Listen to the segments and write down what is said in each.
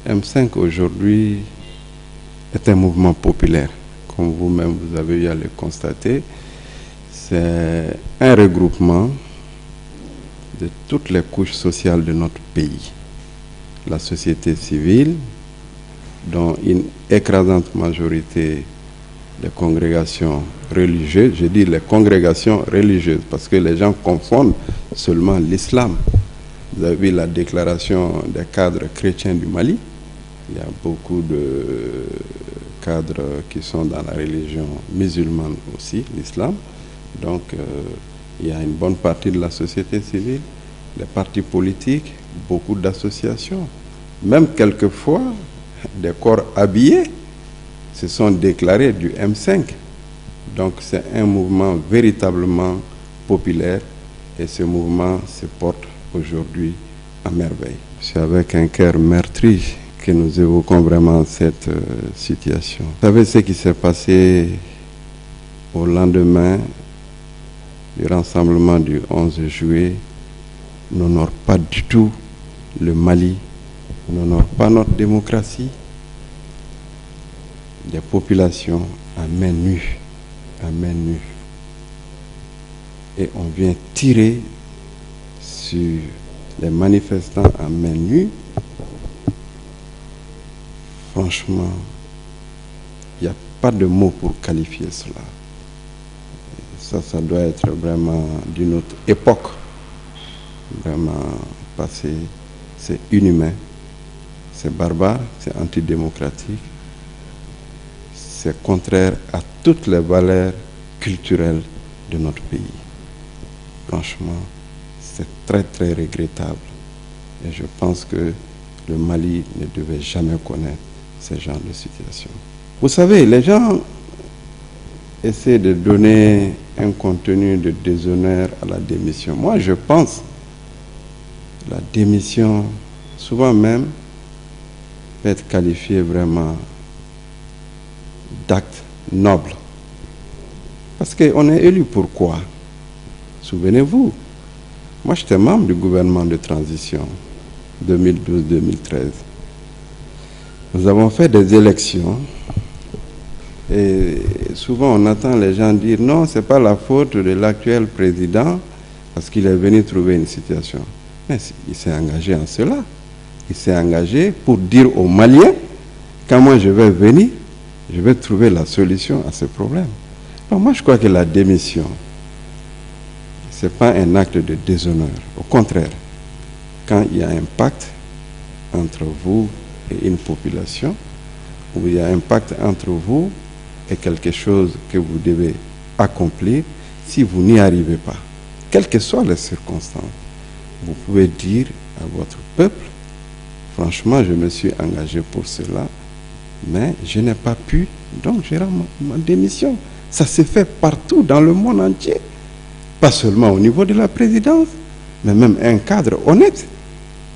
M5 aujourd'hui est un mouvement populaire. Comme vous-même vous avez eu à le constater, c'est un regroupement de toutes les couches sociales de notre pays. La société civile, dont une écrasante majorité des congrégations religieuses, je dis les congrégations religieuses, parce que les gens confondent seulement l'islam. Vous avez vu la déclaration des cadres chrétiens du Mali. Il y a beaucoup de cadres qui sont dans la religion musulmane aussi, l'islam. Donc, il y a une bonne partie de la société civile, les partis politiques, beaucoup d'associations. Même quelquefois, des corps habillés se sont déclarés du M5. Donc, c'est un mouvement véritablement populaire et ce mouvement se porte aujourd'hui à merveille. C'est avec un cœur meurtri que nous évoquons vraiment cette situation. Vous savez ce qui s'est passé au lendemain du rassemblement du 11 juillet n'honore pas du tout le Mali, n'honore pas notre démocratie. Des populations à main nue, et on vient tirer sur les manifestants à main nue. Franchement, il n'y a pas de mots pour qualifier cela. Ça doit être vraiment d'une autre époque. Vraiment passé, c'est inhumain, c'est barbare, c'est antidémocratique, c'est contraire à toutes les valeurs culturelles de notre pays. Franchement, c'est très très regrettable. Et je pense que le Mali ne devait jamais connaître ce genre de situation. Vous savez, les gens essaient de donner un contenu de déshonneur à la démission. Moi, je pense que la démission, souvent même, peut être qualifiée vraiment d'acte noble. Parce qu'on est élu pourquoi? Souvenez-vous, moi j'étais membre du gouvernement de transition 2012-2013. Nous avons fait des élections et souvent on entend les gens dire non, ce n'est pas la faute de l'actuel président parce qu'il est venu trouver une situation. Mais il s'est engagé en cela. Il s'est engagé pour dire aux Maliens, quand moi je vais venir, je vais trouver la solution à ce problème. Alors moi je crois que la démission, ce n'est pas un acte de déshonneur. Au contraire, quand il y a un pacte entre vous et une population, où il y a un pacte entre vous et quelque chose que vous devez accomplir, si vous n'y arrivez pas, quelles que soient les circonstances, vous pouvez dire à votre peuple, franchement, je me suis engagé pour cela, mais je n'ai pas pu, donc je rends ma démission. Ça se fait partout dans le monde entier, pas seulement au niveau de la présidence, mais même un cadre honnête.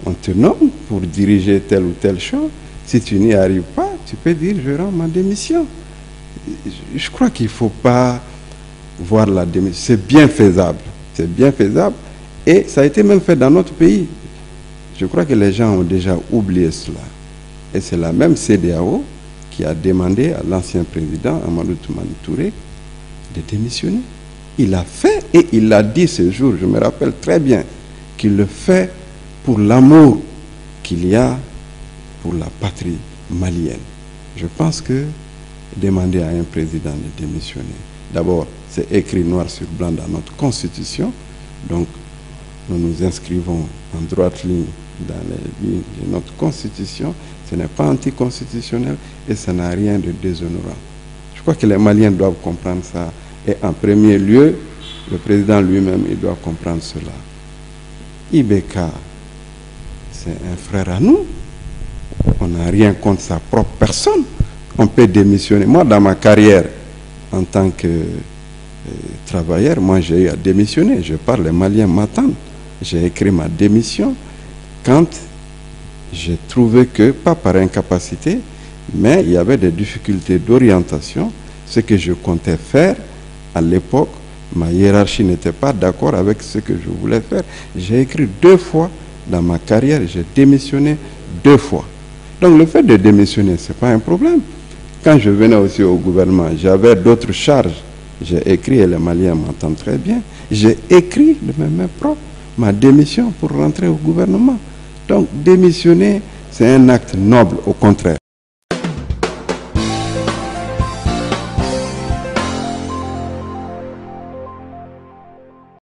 On te nomme pour diriger telle ou telle chose. Si tu n'y arrives pas, tu peux dire je rends ma démission. Je crois qu'il ne faut pas voir la démission. C'est bien faisable. C'est bien faisable. Et ça a été même fait dans notre pays. Je crois que les gens ont déjà oublié cela. Et c'est la même CEDEAO qui a demandé à l'ancien président, Amadou Toumani Touré, de démissionner. Il l'a fait et il l'a dit ce jour, je me rappelle très bien, qu'il le fait pour l'amour qu'il y a pour la patrie malienne. Je pense que demander à un président de démissionner, d'abord, c'est écrit noir sur blanc dans notre constitution, donc nous nous inscrivons en droite ligne dans les lignes de notre constitution, ce n'est pas anticonstitutionnel et ça n'a rien de déshonorant. Je crois que les Maliens doivent comprendre ça et en premier lieu, le président lui-même, il doit comprendre cela. Ibeka, c'est un frère à nous. On n'a rien contre sa propre personne. On peut démissionner. Moi, dans ma carrière, en tant que travailleur, moi, j'ai eu à démissionner. Je parle, les Maliens m'attendent. J'ai écrit ma démission quand j'ai trouvé que, pas par incapacité, mais il y avait des difficultés d'orientation. Ce que je comptais faire à l'époque, ma hiérarchie n'était pas d'accord avec ce que je voulais faire. J'ai écrit 2 fois dans ma carrière, j'ai démissionné 2 fois. Donc le fait de démissionner, ce n'est pas un problème. Quand je venais aussi au gouvernement, j'avais d'autres charges. J'ai écrit, et les Maliens m'entendent très bien, j'ai écrit de mes mains propres ma démission pour rentrer au gouvernement. Donc démissionner, c'est un acte noble, au contraire.